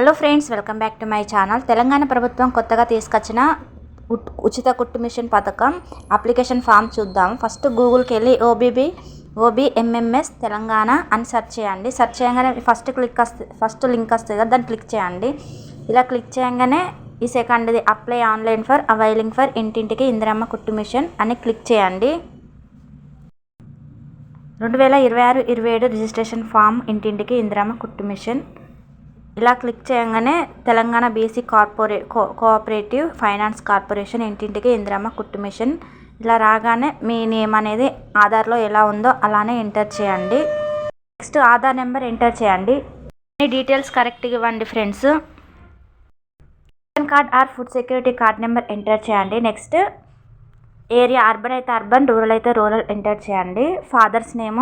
Hello friends, welcome back to my channel. Telangana ప్రభుత్వం కొత్తగా తీసుకొచ్చిన ఉచిత కుట్టు మిషన్ పథకం అప్లికేషన్ ఫామ్ చూద్దాం. ఫస్ట్ గూగుల్కి వెళ్ళి ఓబీఎంఎంఎస్ తెలంగాణ అని సెర్చ్ చేయండి. సెర్చ్ చేయగానే ఫస్ట్ లింక్ వస్తుంది కదా, దాన్ని క్లిక్ చేయండి. ఇలా క్లిక్ చేయగానే ఈ సెకండ్ది apply online for availing for ఇంటింటికి ఇందిరమ్మ కుట్టు మిషన్ అని క్లిక్ చేయండి. 2026-27 రిజిస్ట్రేషన్ ఫామ్ ఇంటింటికి ఇందిరమ్మ కుట్టు మిషన్. ఇలా క్లిక్ చేయగానే Telangana BC cooperative finance corporation ఇంటింటికి ఇందిరమ్మ కుట్టు మిషన్. ఇలా రాగానే మీ నేమ్ అనేది ఆధార్లో ఎలా ఉందో అలానే ఎంటర్ చేయండి. నెక్స్ట్ ఆధార్ నెంబర్ ఎంటర్ చేయండి. మీ డీటెయిల్స్ కరెక్ట్గా ఇవ్వండి friends. Ration card or food security card number enter చేయండి. నెక్స్ట్ ఏరియా అర్బన్ అయితే అర్బన్, రూరల్ అయితే రూరల్ ఎంటర్ చేయండి. ఫాదర్స్ నేమ్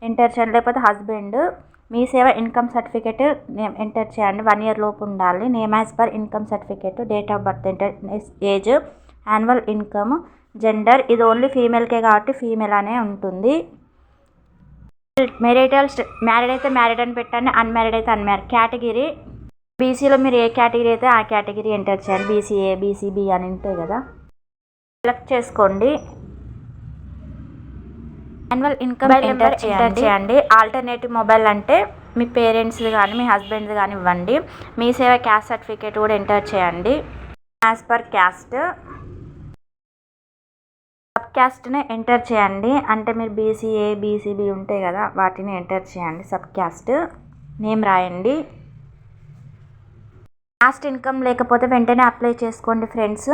ఎంటర్ చేయండి, లేకపోతే హస్బెండ్. మీ సేవ ఇన్కమ్ సర్టిఫికేట్ నేమ్ ఎంటర్ చేయండి, 1 year లోపు ఉండాలి. Name as per income certificate, date of birth enter, age, annual income, gender ఇది ఓన్లీ ఫీమేల్కే కాబట్టి ఫీమేల్ అనే ఉంటుంది. మ్యారీడ్ అయితే మ్యారీడ్ అని పెట్టండి, అన్మ్యారీడ్ అయితే అన్మ్యారీడ్. కేటగిరీ బీసీలో మీరు ఏ కేటగిరీ అయితే ఆ కేటగిరీ ఎంటర్ చేయండి. బీసీఏ, బీసీబీ అని ఉంటాయి కదా, సెలెక్ట్ చేసుకోండి. యాన్యువల్ ఇన్కమ్ ఎంటర్ చేయండి. ఆల్టర్నేటివ్ మొబైల్ అంటే మీ పేరెంట్స్ కానీ మీ హస్బెండ్ కానీ ఇవ్వండి. మీ సేవ క్యాస్ట్ సర్టిఫికేట్ కూడా ఎంటర్ చేయండి. యాజ్ పర్ క్యాస్ట్, సబ్ క్యాస్ట్ని ఎంటర్ చేయండి. అంటే మీరు బీసీఏ, బీసీబీ ఉంటాయి కదా, వాటిని ఎంటర్ చేయండి. సబ్ క్యాస్ట్ నేమ్ రాయండి. క్యాస్ట్ ఇన్కమ్ లేకపోతే వెంటనే అప్లై చేసుకోండి ఫ్రెండ్స్,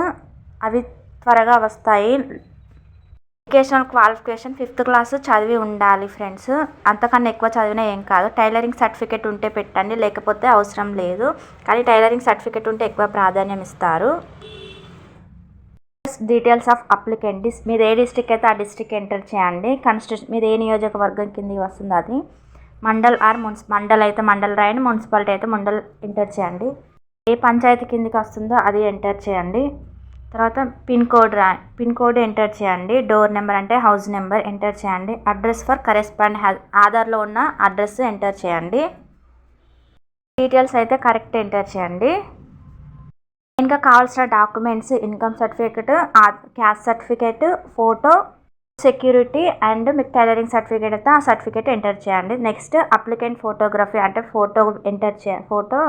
అవి త్వరగా వస్తాయి. ఎడ్యుకేషనల్ క్వాలిఫికేషన్ 5th క్లాస్ చదివి ఉండాలి ఫ్రెండ్స్, అంతకన్నా ఎక్కువ చదివినా ఏం కాదు. టైలరింగ్ సర్టిఫికేట్ ఉంటే పెట్టండి, లేకపోతే అవసరం లేదు. కానీ టైలరింగ్ సర్టిఫికేట్ ఉంటే ఎక్కువ ప్రాధాన్యం ఇస్తారు. డీటెయిల్స్ ఆఫ్ అప్లికెంట్, మీరు ఏ డిస్ట్రిక్ట్ అయితే ఆ డిస్ట్రిక్ట్ ఎంటర్ చేయండి. కాన్స్టిట్యూషన్ మీరు ఏ నియోజకవర్గం కిందకి వస్తుంది అది. మండల్ ఆర్ మండల్ అయితే మండల్ రాయండి, మున్సిపాలిటీ అయితే మండల్ ఎంటర్ చేయండి. ఏ పంచాయతీ కిందకి వస్తుందో అది ఎంటర్ చేయండి. తర్వాత పిన్ కోడ్ ఎంటర్ చేయండి. డోర్ నెంబర్ అంటే హౌస్ నెంబర్ ఎంటర్ చేయండి. అడ్రస్ ఫర్ కరెస్పాండ్ ఆధార్లో ఉన్న అడ్రస్ ఎంటర్ చేయండి. డీటెయిల్స్ అయితే కరెక్ట్ ఎంటర్ చేయండి. ఇంకా కావాల్సిన documents income certificate, caste certificate, photo, security and మీకు టైలరింగ్ సర్టిఫికేట్ అయితే ఆ సర్టిఫికేట్ ఎంటర్ చేయండి. నెక్స్ట్ అప్లికెంట్ ఫోటోగ్రఫీ అంటే ఫోటో ఎంటర్ చేయండి. ఫోటో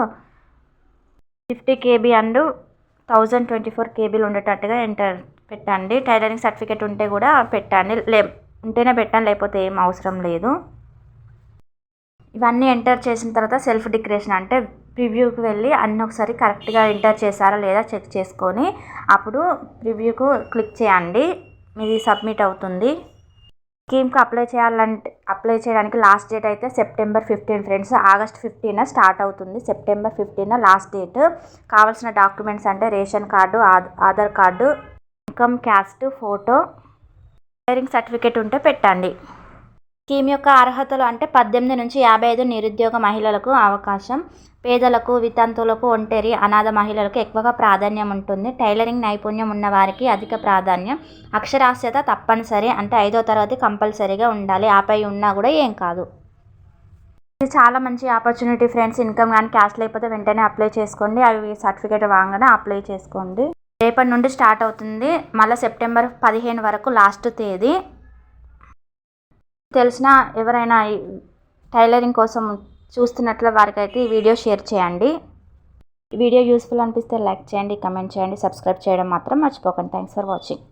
50 KB అండ్ 1024 KBలు ఉండేటట్టుగా ఎంటర్ పెట్టండి. టైలరింగ్ సర్టిఫికేట్ ఉంటే కూడా పెట్టండి, ఉంటేనే పెట్టండి, లేకపోతే ఏం అవసరం లేదు. ఇవన్నీ ఎంటర్ చేసిన తర్వాత సెల్ఫ్ డిక్లరేషన్ అంటే ప్రివ్యూకి వెళ్ళి అన్నీ ఒకసారి కరెక్ట్గా ఎంటర్ చేశారా లేదా చెక్ చేసుకొని అప్పుడు ప్రివ్యూకు క్లిక్ చేయండి. మీది సబ్మిట్ అవుతుంది. స్కీమ్కి అప్లై చేయడానికి లాస్ట్ డేట్ అయితే September 15 ఫ్రెండ్స్. August 15 స్టార్ట్ అవుతుంది, September 15 లాస్ట్ డేట్. కావాల్సిన డాక్యుమెంట్స్ అంటే ration card, Aadhaar card, income, caste, photo, tailoring certificate ఉంటే పెట్టండి. స్కీమ్ యొక్క అర్హతలు అంటే 18 నుంచి 55 నిరుద్యోగ మహిళలకు అవకాశం, పేదలకు, వితంతువులకు, ఒంటరి, అనాథ మహిళలకు ఎక్కువగా ప్రాధాన్యం ఉంటుంది. టైలరింగ్ నైపుణ్యం ఉన్న వారికి అధిక ప్రాధాన్యం. అక్షరాస్యత తప్పనిసరి అంటే 5వ తరగతి కంపల్సరీగా ఉండాలి, ఆపై ఉన్నా కూడా ఏం కాదు. ఇది చాలా మంచి ఆపర్చునిటీ ఫ్రెండ్స్. ఇన్కమ్ కానీ క్యాస్ట్ లేకపోతే వెంటనే అప్లై చేసుకోండి. అవి సర్టిఫికేట్ వాగానే అప్లై చేసుకోండి. రేపటి నుండి స్టార్ట్ అవుతుంది, మళ్ళీ September 15 వరకు లాస్ట్ తేదీ. తెలిసిన ఎవరైనా టైలరింగ్ కోసం చూస్తున్నట్ల వారికైతే ఈ వీడియో షేర్ చేయండి. ఈ వీడియో యూస్ఫుల్ అనిపిస్తే లైక్ చేయండి, కమెంట్ చేయండి, సబ్స్క్రైబ్ చేయడం మాత్రం మర్చిపోకండి. Thanks for watching.